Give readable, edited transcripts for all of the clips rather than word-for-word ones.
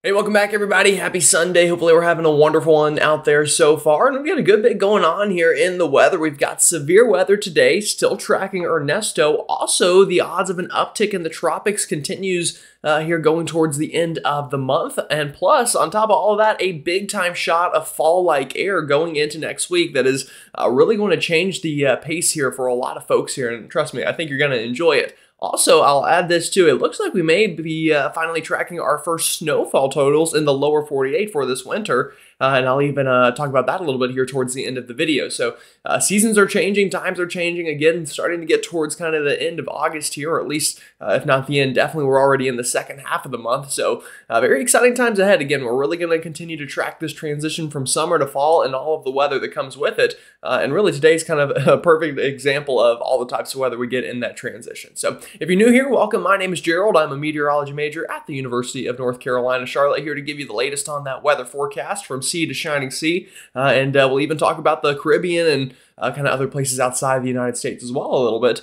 Hey, welcome back everybody. Happy Sunday. Hopefully we're having a wonderful one out there so far. And we've got a good bit going on here in the weather. We've got severe weather today, still tracking Ernesto. Also, the odds of an uptick in the tropics continues here going towards the end of the month. And plus, on top of all of that, a big time shot of fall-like air going into next week that is really going to change the pace here for a lot of folks here. And trust me, I think you're going to enjoy it. Also, I'll add this too. It looks like we may be finally tracking our first snowfall totals in the lower 48 for this winter. And I'll even talk about that a little bit here towards the end of the video. So seasons are changing, times are changing. Again, starting to get towards kind of the end of August here, or at least if not the end, definitely we're already in the second half of the month. So very exciting times ahead. Again, we're really going to continue to track this transition from summer to fall and all of the weather that comes with it. And really today's kind of a perfect example of all the types of weather we get in that transition. So if you're new here, welcome. My name is Gerald. I'm a meteorology major at the University of North Carolina, Charlotte, here to give you the latest on that weather forecast from sea to shining sea. And we'll even talk about the Caribbean and kind of other places outside the United States as well a little bit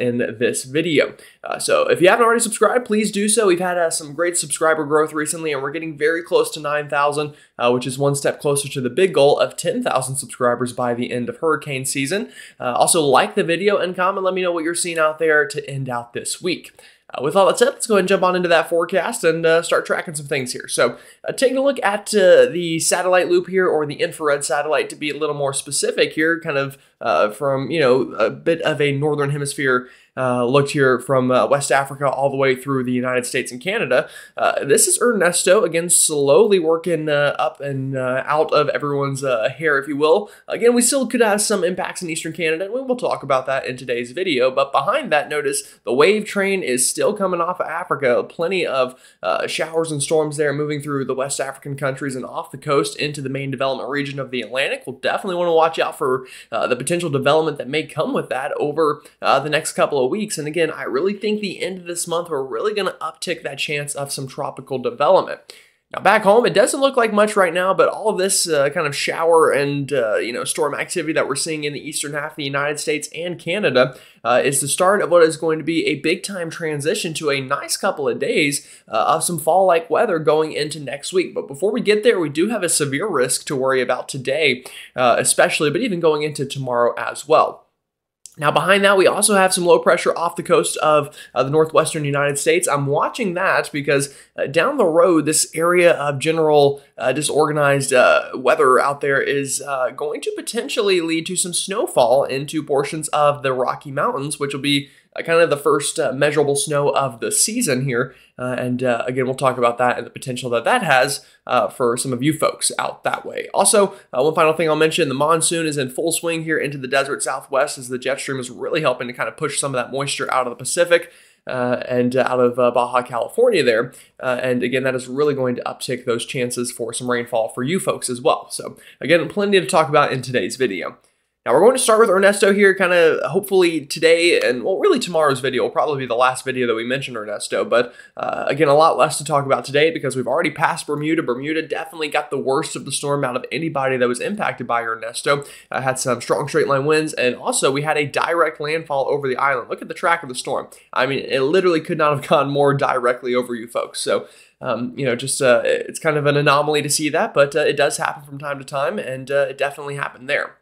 in this video. So if you haven't already subscribed, please do so. We've had some great subscriber growth recently, and we're getting very close to 9,000, which is one step closer to the big goal of 10,000 subscribers by the end of hurricane season. Also, like the video and comment. Let me know what you're seeing out there to end out this week. With all that said, let's go ahead and jump on into that forecast and start tracking some things here. So taking a look at the satellite loop here, or the infrared satellite to be a little more specific here, kind of from, a bit of a northern hemisphere looked here from West Africa all the way through the United States and Canada. This is Ernesto, again, slowly working up and out of everyone's hair, if you will. Again, we still could have some impacts in eastern Canada, and we will talk about that in today's video. But behind that, notice the wave train is still coming off of Africa. Plenty of showers and storms there moving through the West African countries and off the coast into the main development region of the Atlantic. We'll definitely want to watch out for the potential development that may come with that over the next couple of weeks. And again, I really think the end of this month, we're really going to uptick that chance of some tropical development. Now back home, it doesn't look like much right now, but all of this kind of shower and storm activity that we're seeing in the eastern half of the United States and Canada is the start of what is going to be a big time transition to a nice couple of days of some fall-like weather going into next week. But before we get there, we do have a severe risk to worry about today, especially, but even going into tomorrow as well. Now behind that, we also have some low pressure off the coast of the northwestern United States. I'm watching that because down the road, this area of general disorganized weather out there is going to potentially lead to some snowfall into portions of the Rocky Mountains, which will be kind of the first measurable snow of the season here. Again, we'll talk about that and the potential that that has for some of you folks out that way. Also, one final thing I'll mention, the monsoon is in full swing here into the desert southwest as the jet stream is really helping to kind of push some of that moisture out of the Pacific and out of Baja California there. And again, that is really going to uptick those chances for some rainfall for you folks as well. So again, plenty to talk about in today's video. Now we're going to start with Ernesto here, kind of hopefully today, and well, really tomorrow's video will probably be the last video that we mentioned Ernesto, but again, a lot less to talk about today because we've already passed Bermuda. Bermuda definitely got the worst of the storm out of anybody that was impacted by Ernesto. Had some strong straight line winds, and also we had a direct landfall over the island. Look at the track of the storm. I mean, it literally could not have gone more directly over you folks. So it's kind of an anomaly to see that, but it does happen from time to time, and it definitely happened there.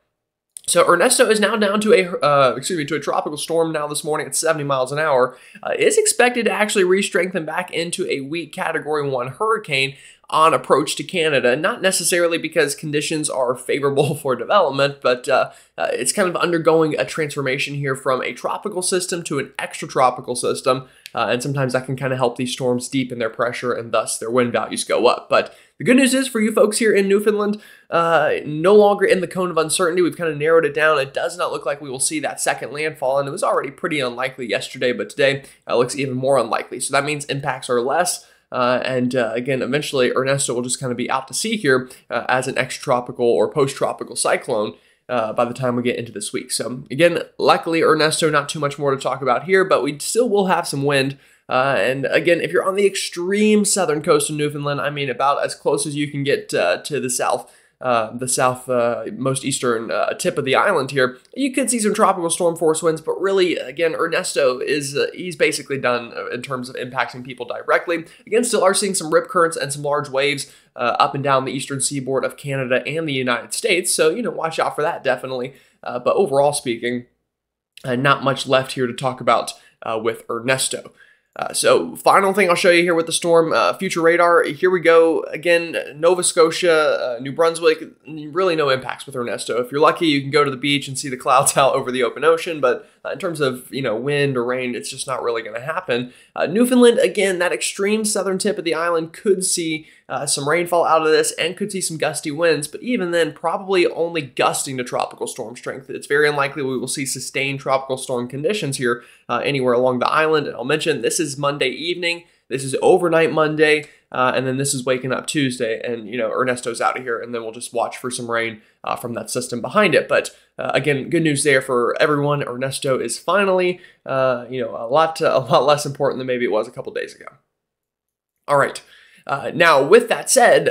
So Ernesto is now down to a tropical storm now this morning at 70 miles an hour. Is expected to actually re-strengthen back into a weak Category 1 hurricane on approach to Canada. Not necessarily because conditions are favorable for development, but it's kind of undergoing a transformation here from a tropical system to an extratropical system. And sometimes that can kind of help these storms deepen their pressure and thus their wind values go up. But the good news is for you folks here in Newfoundland, no longer in the cone of uncertainty. We've kind of narrowed it down. It does not look like we will see that second landfall, and it was already pretty unlikely yesterday, but today looks even more unlikely. So that means impacts are less. Again, eventually Ernesto will just kind of be out to sea here as an extratropical or post-tropical cyclone by the time we get into this week. So again, luckily Ernesto, not too much more to talk about here, but we still will have some wind. And again, if you're on the extreme southern coast of Newfoundland, I mean about as close as you can get to the south the south most eastern tip of the island here, you could see some tropical storm force winds, but really, again, Ernesto is he's basically done in terms of impacting people directly. Again, still are seeing some rip currents and some large waves up and down the eastern seaboard of Canada and the United States, so, you know, watch out for that, definitely. But overall speaking, not much left here to talk about with Ernesto. So final thing I'll show you here with the storm, future radar. Here we go. Again, Nova Scotia, New Brunswick, really no impacts with Ernesto. If you're lucky, you can go to the beach and see the clouds out over the open ocean, but in terms of, you know, wind or rain, it's just not really going to happen. Newfoundland, again, that extreme southern tip of the island could see some rainfall out of this and could see some gusty winds, but even then, probably only gusting to tropical storm strength. It's very unlikely we will see sustained tropical storm conditions here anywhere along the island. And I'll mention this is Monday evening, this is overnight Monday, and then this is waking up Tuesday, and, you know, Ernesto's out of here, and then we'll just watch for some rain from that system behind it. But again, good news there for everyone. Ernesto is finally, you know, a lot less important than maybe it was a couple days ago. All right. Now, with that said,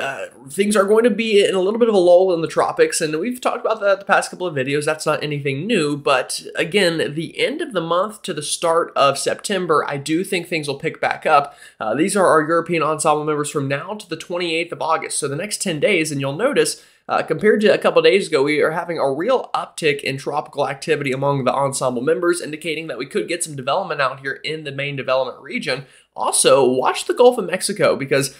things are going to be in a little bit of a lull in the tropics, and we've talked about that the past couple of videos. That's not anything new, but again, the end of the month to the start of September, I do think things will pick back up. These are our European ensemble members from now to the 28th of August, so the next 10 days, and you'll notice compared to a couple days ago, we are having a real uptick in tropical activity among the ensemble members, indicating that we could get some development out here in the main development region. Also, watch the Gulf of Mexico, because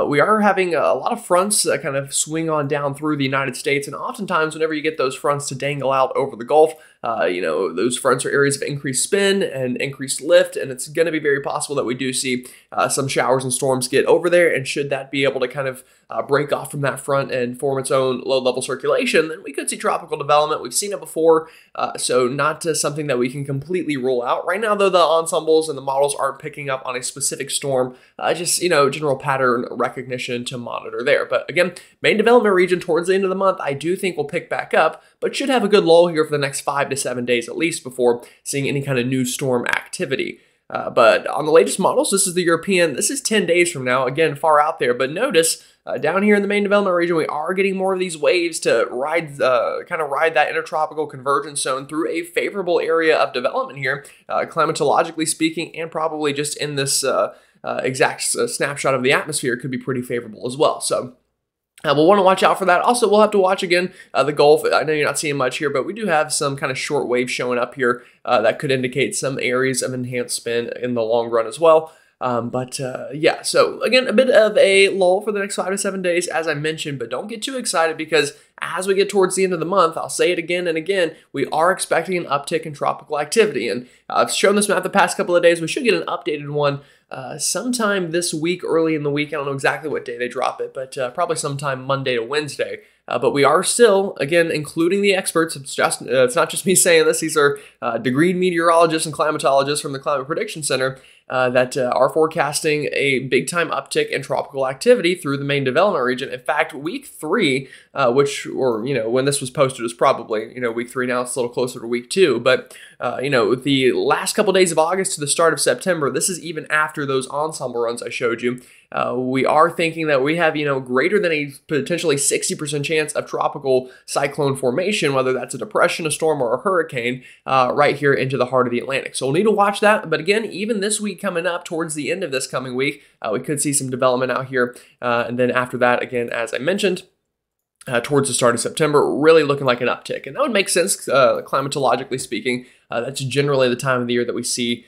we are having a lot of fronts that kind of swing on down through the United States, and oftentimes whenever you get those fronts to dangle out over the Gulf, you know, those fronts are areas of increased spin and increased lift, and it's going to be very possible that we do see some showers and storms get over there, and should that be able to kind of break off from that front and form its own low-level circulation, then we could see tropical development. We've seen it before, so not something that we can completely rule out. Right now, though, the ensembles and the models aren't picking up on a specific storm, just, you know, general pattern recognition to monitor there. But again, main development region towards the end of the month, I do think will pick back up, but should have a good lull here for the next 5 to 7 days at least before seeing any kind of new storm activity. But on the latest models, this is the European, this is 10 days from now, again, far out there, but notice down here in the main development region, we are getting more of these waves to ride, kind of ride that intertropical convergence zone through a favorable area of development here, climatologically speaking, and probably just in this exact snapshot of the atmosphere could be pretty favorable as well. So we'll want to watch out for that. Also, we'll have to watch again the Gulf. I know you're not seeing much here, but we do have some kind of short waves showing up here that could indicate some areas of enhanced spin in the long run as well. Yeah, so again, a bit of a lull for the next 5 to 7 days, as I mentioned, but don't get too excited, because as we get towards the end of the month, I'll say it again and again, we are expecting an uptick in tropical activity. And I've shown this map the past couple of days. We should get an updated one sometime this week, early in the week. I don't know exactly what day they drop it, but probably sometime Monday to Wednesday. But we are still, again, including the experts. It's not just me saying this. These are degreed meteorologists and climatologists from the Climate Prediction Center that are forecasting a big-time uptick in tropical activity through the main development region. In fact, week 3, which, or, you know, when this was posted is probably, you know, week 3 now. It's a little closer to week 2. But, you know, the last couple days of August to the start of September, this is even after those ensemble runs I showed you. We are thinking that we have, you know, greater than a potentially 60% chance of tropical cyclone formation, whether that's a depression, a storm, or a hurricane, right here into the heart of the Atlantic. So we'll need to watch that. But again, even this week coming up, towards the end of this coming week, we could see some development out here. And then after that, again, as I mentioned, towards the start of September, really looking like an uptick. And that would make sense, climatologically speaking. That's generally the time of the year that we see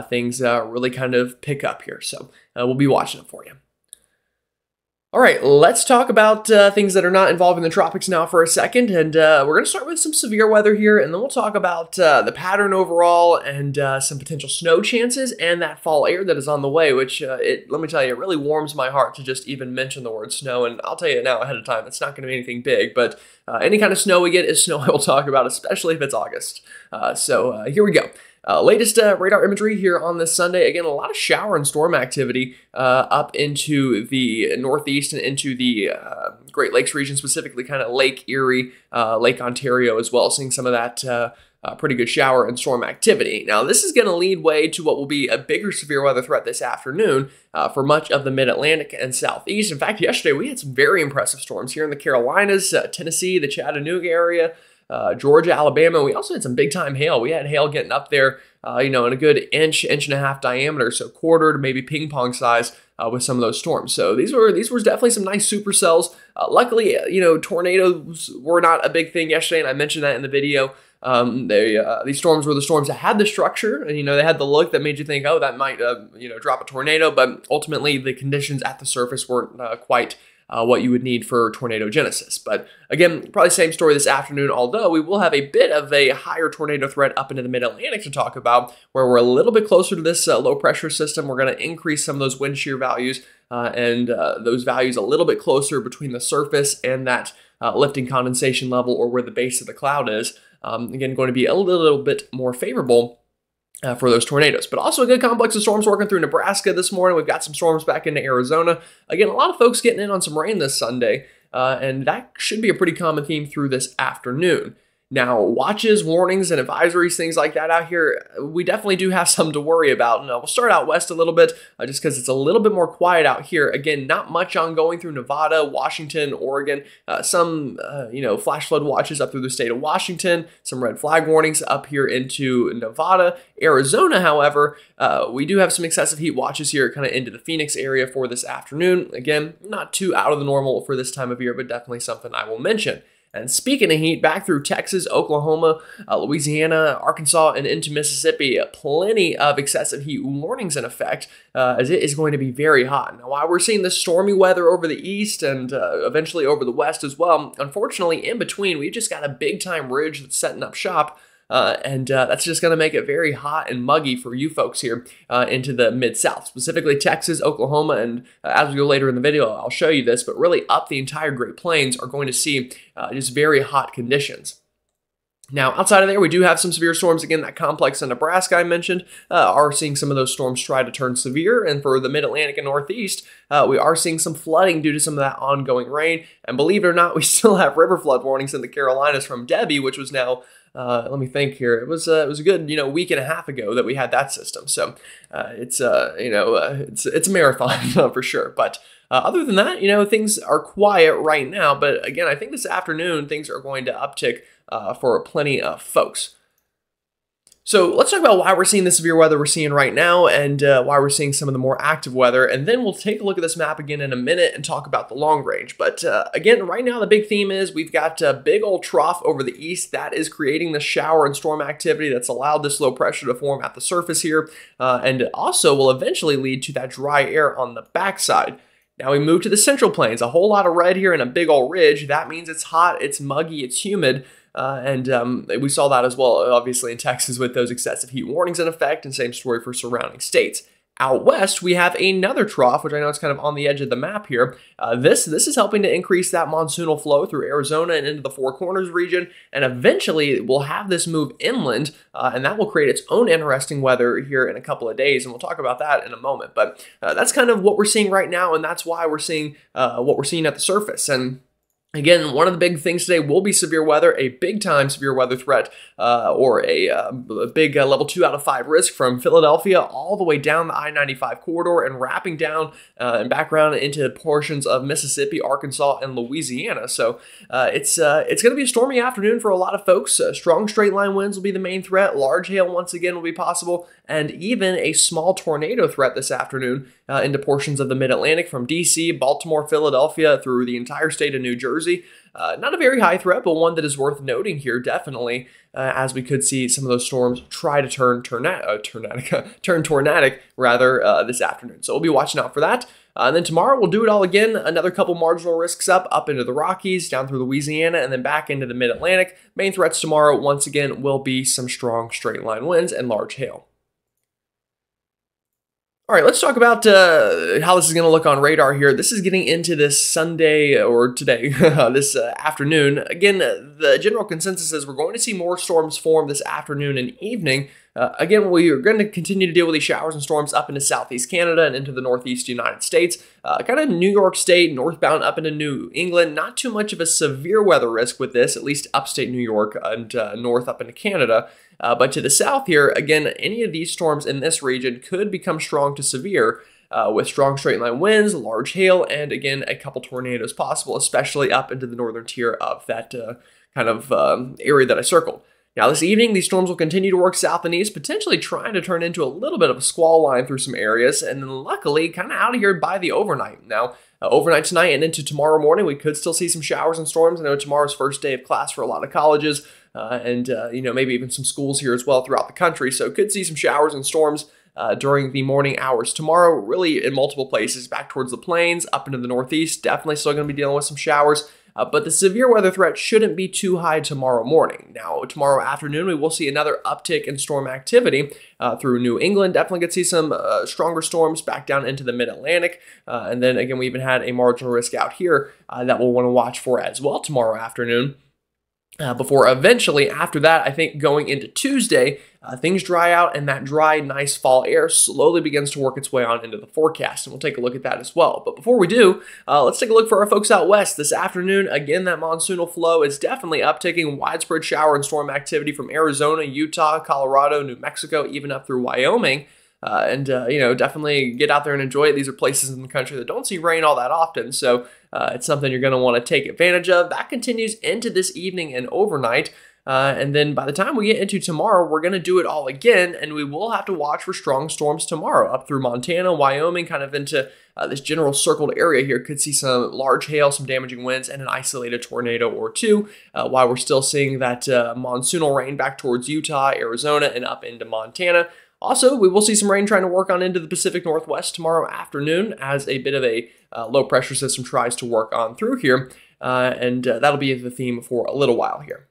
things really kind of pick up here. So we'll be watching it for you. All right, let's talk about things that are not involving the tropics now for a second. And we're going to start with some severe weather here, and then we'll talk about the pattern overall and some potential snow chances and that fall air that is on the way, which let me tell you, it really warms my heart to just even mention the word snow. And I'll tell you now ahead of time, it's not going to be anything big, but any kind of snow we get is snow I will talk about, especially if it's August. So here we go. Latest radar imagery here on this Sunday. Again, a lot of shower and storm activity up into the northeast and into the Great Lakes region, specifically kind of Lake Erie, Lake Ontario as well. Seeing some of that pretty good shower and storm activity. Now, this is going to lead way to what will be a bigger severe weather threat this afternoon for much of the mid-Atlantic and southeast. In fact, yesterday we had some very impressive storms here in the Carolinas, Tennessee, the Chattanooga area, Georgia, Alabama. We also had some big-time hail. We had hail getting up there, in a good inch and a half diameter, so quarter to maybe ping pong size with some of those storms. So these were definitely some nice supercells. Luckily, tornadoes were not a big thing yesterday, and I mentioned that in the video. These storms were the storms that had the structure, and they had the look that made you think, oh, that might drop a tornado. But ultimately, the conditions at the surface weren't quite what you would need for tornadogenesis. But again, probably same story this afternoon, although we will have a bit of a higher tornado threat up into the mid-Atlantic to talk about, where we're a little bit closer to this low pressure system. We're going to increase some of those wind shear values and those values a little bit closer between the surface and that lifting condensation level, or where the base of the cloud is. Again, going to be a little bit more favorable for those tornadoes. But also a good complex of storms working through Nebraska this morning. We've got some storms back into Arizona. Again, a lot of folks getting in on some rain this Sunday, and that should be a pretty common theme through this afternoon. Now, watches, warnings, and advisories, things like that out here, we definitely do have some to worry about. And we'll start out west a little bit, just because it's a little bit more quiet out here. Again, not much ongoing through Nevada, Washington, Oregon. Some, flash flood watches up through the state of Washington. Some red flag warnings up here into Nevada. Arizona, however, we do have some excessive heat watches here kind of into the Phoenix area for this afternoon. Again, not too out of the normal for this time of year, but definitely something I will mention. And speaking of heat, back through Texas, Oklahoma, Louisiana, Arkansas, and into Mississippi, plenty of excessive heat warnings in effect, as it is going to be very hot. Now, while we're seeing the stormy weather over the east and eventually over the west as well, unfortunately, in between, we've just got a big-time ridge that's setting up shop. That's just going to make it very hot and muggy for you folks here into the Mid-South, specifically Texas, Oklahoma, and as we go later in the video, I'll show you this, but really up the entire Great Plains are going to see just very hot conditions. Now, outside of there, we do have some severe storms. Again, that complex in Nebraska I mentioned are seeing some of those storms try to turn severe. And for the Mid-Atlantic and Northeast, we are seeing some flooding due to some of that ongoing rain. And believe it or not, we still have river flood warnings in the Carolinas from Debbie, which was now, let me think here. It was a good, week and a half ago that we had that system. So it's a marathon for sure. But other than that, things are quiet right now. But again, I think this afternoon things are going to uptick for plenty of folks. So let's talk about why we're seeing the severe weather we're seeing right now and why we're seeing some of the more active weather. And then we'll take a look at this map again in a minute and talk about the long range. But again, right now, the big theme is we've got a big old trough over the east that is creating the shower and storm activity that's allowed this low pressure to form at the surface here. And also will eventually lead to that dry air on the backside. Now we move to the central plains, a whole lot of red here and a big old ridge. That means it's hot, it's muggy, it's humid. We saw that as well, obviously, in Texas with those excessive heat warnings in effect, and same story for surrounding states. Out west, we have another trough, which I know is kind of on the edge of the map here. This is helping to increase that monsoonal flow through Arizona and into the Four Corners region, and eventually we'll have this move inland, and that will create its own interesting weather here in a couple of days, and we'll talk about that in a moment. But that's kind of what we're seeing right now, and that's why we're seeing what we're seeing at the surface. And again, one of the big things today will be severe weather, a big-time severe weather threat, or a big level 2 out of 5 risk from Philadelphia all the way down the I-95 corridor and wrapping down and back around into portions of Mississippi, Arkansas, and Louisiana. So it's going to be a stormy afternoon for a lot of folks. Strong straight-line winds will be the main threat. Large hail once again will be possible, and even a small tornado threat this afternoon into portions of the Mid-Atlantic from D.C., Baltimore, Philadelphia, through the entire state of New Jersey. Not a very high threat, but one that is worth noting here, definitely, as we could see some of those storms try to turn tornadic rather this afternoon. So we'll be watching out for that. And then tomorrow we'll do it all again. Another couple marginal risks up into the Rockies, down through Louisiana, and then back into the Mid-Atlantic. Main threats tomorrow, once again, will be some strong straight line winds and large hail. All right, let's talk about how this is going to look on radar here. This is getting into this Sunday or today, this afternoon. Again, the general consensus is we're going to see more storms form this afternoon and evening. Again, we are going to continue to deal with these showers and storms up into southeast Canada and into the northeast United States. Kind of New York State, northbound up into New England. Not too much of a severe weather risk with this, at least upstate New York and north up into Canada. But to the south here, again, any of these storms in this region could become strong to severe with strong straight line winds, large hail, and again, a couple tornadoes possible, especially up into the northern tier of that area that I circled. Now, this evening, these storms will continue to work south and east, potentially trying to turn into a little bit of a squall line through some areas, and then luckily kind of out of here by the overnight. Now, overnight tonight and into tomorrow morning, we could still see some showers and storms. I know tomorrow's first day of class for a lot of colleges, and maybe even some schools here as well throughout the country. So could see some showers and storms during the morning hours tomorrow, really in multiple places, back towards the plains, up into the northeast. Definitely still going to be dealing with some showers. But the severe weather threat shouldn't be too high tomorrow morning. Now, tomorrow afternoon, we will see another uptick in storm activity through New England. Definitely could see some stronger storms back down into the mid-Atlantic. And then, again, we even had a marginal risk out here that we'll want to watch for as well tomorrow afternoon. Before eventually, after that, I think going into Tuesday, things dry out and that dry, nice fall air slowly begins to work its way on into the forecast. And we'll take a look at that as well. But before we do, let's take a look for our folks out west. This afternoon, again, that monsoonal flow is definitely uptaking widespread shower and storm activity from Arizona, Utah, Colorado, New Mexico, even up through Wyoming. Definitely get out there and enjoy it. These are places in the country that don't see rain all that often, so it's something you're going to want to take advantage of. That continues into this evening and overnight, and then by the time we get into tomorrow, we're going to do it all again, and we will have to watch for strong storms tomorrow up through Montana, Wyoming, kind of into this general circled area here. Could see some large hail, some damaging winds, and an isolated tornado or two, while we're still seeing that monsoonal rain back towards Utah, Arizona, and up into Montana. Also, we will see some rain trying to work on into the Pacific Northwest tomorrow afternoon as a bit of a low pressure system tries to work on through here, and that'll be the theme for a little while here.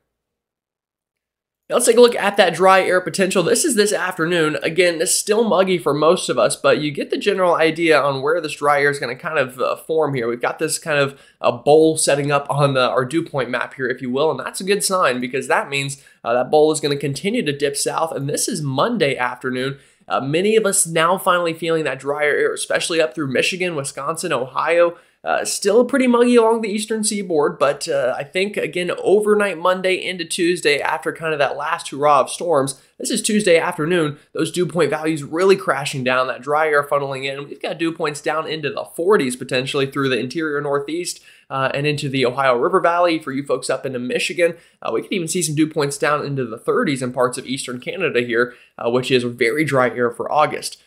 Now let's take a look at that dry air potential. This is this afternoon. Again, it's still muggy for most of us, but you get the general idea on where this dry air is going to kind of form here. We've got this kind of a bowl setting up on our dew point map here, if you will, and that's a good sign because that means that bowl is going to continue to dip south, and this is Monday afternoon. Many of us now finally feeling that drier air, especially up through Michigan, Wisconsin, Ohio. Still pretty muggy along the eastern seaboard, but I think, again, overnight Monday into Tuesday, after kind of that last hurrah of storms, this is Tuesday afternoon, those dew point values really crashing down, that dry air funneling in. We've got dew points down into the 40s potentially through the interior northeast and into the Ohio River Valley for you folks up into Michigan. We could even see some dew points down into the 30s in parts of eastern Canada here, which is very dry air for August.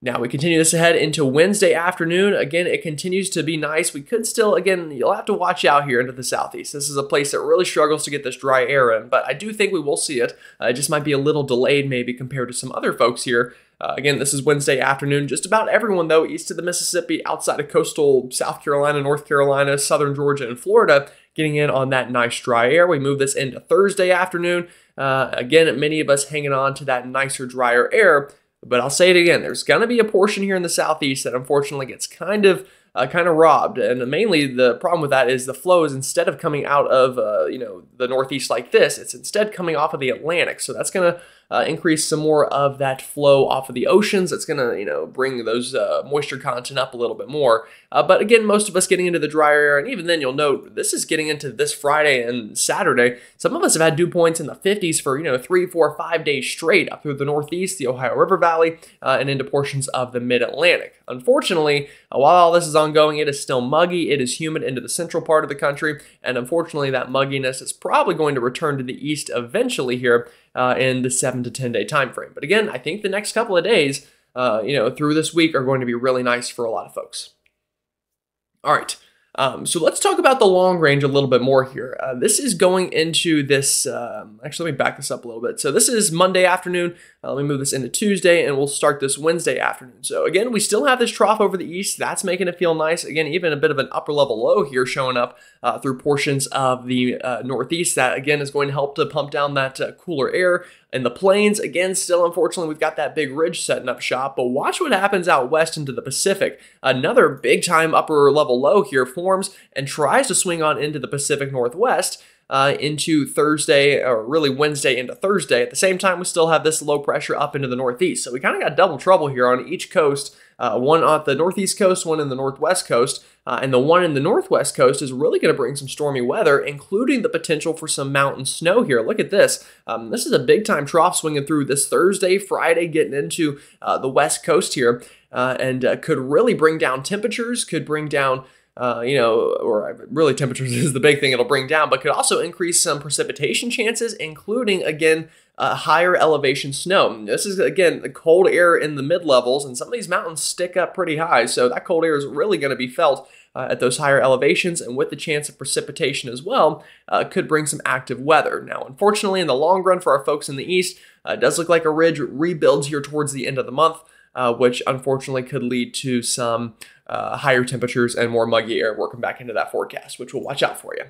Now, we continue this ahead into Wednesday afternoon. Again, it continues to be nice. We could still, again, you'll have to watch out here into the southeast. This is a place that really struggles to get this dry air in, but I do think we will see it. It just might be a little delayed maybe compared to some other folks here. Again, this is Wednesday afternoon. Just about everyone, though, east of the Mississippi, outside of coastal South Carolina, North Carolina, southern Georgia, and Florida, getting in on that nice dry air. We move this into Thursday afternoon. Again, many of us hanging on to that nicer, drier air. But I'll say it again, there's going to be a portion here in the southeast that unfortunately gets kind of robbed. And mainly the problem with that is the flow is, instead of coming out of the northeast like this, it's instead coming off of the Atlantic. So that's going to increase some more of that flow off of the oceans. That's going to bring those moisture content up a little bit more. But again, most of us getting into the drier air, and even then you'll note this is getting into this Friday and Saturday. Some of us have had dew points in the 50s for 3, 4, 5 days straight up through the northeast, the Ohio River Valley, and into portions of the mid-Atlantic. Unfortunately, while all this is ongoing, it is still muggy, it is humid into the central part of the country, and unfortunately that mugginess is probably going to return to the east eventually here in the 7 to 10 day time frame. But again, I think the next couple of days, through this week are going to be really nice for a lot of folks. All right. So let's talk about the long range a little bit more here. This is going into this, actually, let me back this up a little bit. So this is Monday afternoon. Let me move this into Tuesday, and we'll start this Wednesday afternoon. So again, we still have this trough over the east. That's making it feel nice. Again, even a bit of an upper level low here showing up through portions of the northeast. That, again, is going to help to pump down that cooler air. In the plains, again, still, unfortunately, we've got that big ridge setting up shop, but watch what happens out west into the Pacific. Another big-time upper level low here forms and tries to swing on into the Pacific Northwest into Thursday, or really Wednesday into Thursday. At the same time, we still have this low pressure up into the Northeast. So we kind of got double trouble here on each coast. One on the Northeast coast, one in the Northwest coast. And the one in the Northwest coast is really going to bring some stormy weather, including the potential for some mountain snow here. Look at this. This is a big-time trough swinging through this Thursday, Friday, getting into the West Coast here, and could really bring down temperatures, could bring down or really temperatures is the big thing it'll bring down, but could also increase some precipitation chances, including, again, higher elevation snow. This is, again, the cold air in the mid-levels, and some of these mountains stick up pretty high, so that cold air is really going to be felt at those higher elevations, and with the chance of precipitation as well, could bring some active weather. Now, unfortunately, in the long run for our folks in the east, it does look like a ridge rebuilds here towards the end of the month, which unfortunately could lead to some higher temperatures and more muggy air working back into that forecast, which we'll watch out for you.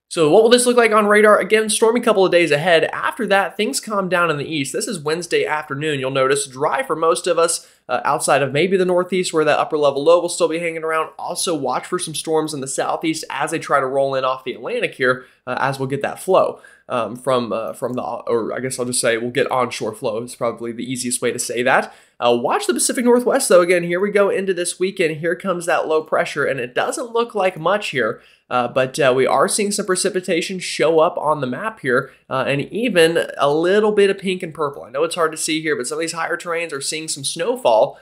So what will this look like on radar? Again, stormy couple of days ahead. After that, things calm down in the east. This is Wednesday afternoon. You'll notice dry for most of us outside of maybe the northeast where that upper level low will still be hanging around. Also watch for some storms in the southeast as they try to roll in off the Atlantic here as we'll get that flow from the, or I guess I'll just say we'll get onshore flow. It's probably the easiest way to say that. Watch the Pacific Northwest though. Again, here we go into this weekend. Here comes that low pressure, and it doesn't look like much here. But we are seeing some precipitation show up on the map here, and even a little bit of pink and purple. I know it's hard to see here, but some of these higher terrains are seeing some snowfall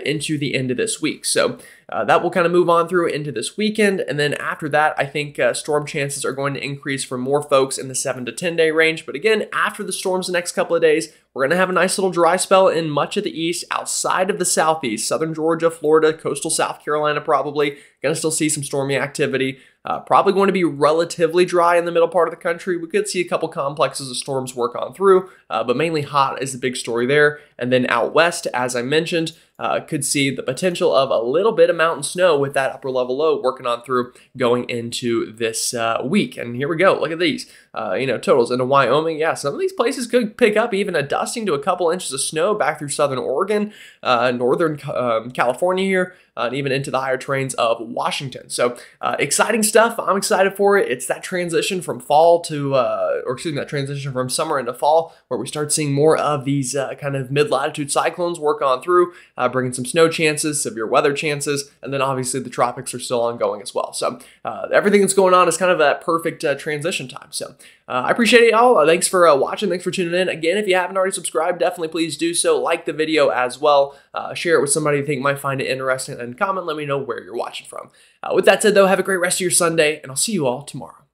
into the end of this week. So that will kind of move on through into this weekend. And then after that, I think storm chances are going to increase for more folks in the 7 to 10 day range. But again, after the storms the next couple of days, we're going to have a nice little dry spell in much of the east, outside of the southeast, southern Georgia, Florida, coastal South Carolina probably. Going to still see some stormy activity. Probably going to be relatively dry in the middle part of the country. We could see a couple complexes of storms work on through, but mainly hot is the big story there. And then out west, as I mentioned, could see the potential of a little bit of mountain snow with that upper level low working on through going into this week. And here we go. Look at these, totals into Wyoming. Yeah, some of these places could pick up even a dusting to a couple inches of snow back through southern Oregon, northern California here, and even into the higher terrains of Washington. So exciting stuff. I'm excited for it. It's that transition from fall to, that transition from summer into fall where we start seeing more of these kind of mid-latitude cyclones work on through, bringing some snow chances, severe weather chances, and then obviously the tropics are still ongoing as well. So everything that's going on is kind of that perfect transition time. So I appreciate it, y'all. Thanks for watching. Thanks for tuning in. Again, if you haven't already subscribed, definitely please do so. Like the video as well. Share it with somebody you think might find it interesting, and comment. Let me know where you're watching from. With that said, though, have a great rest of your Sunday, and I'll see you all tomorrow.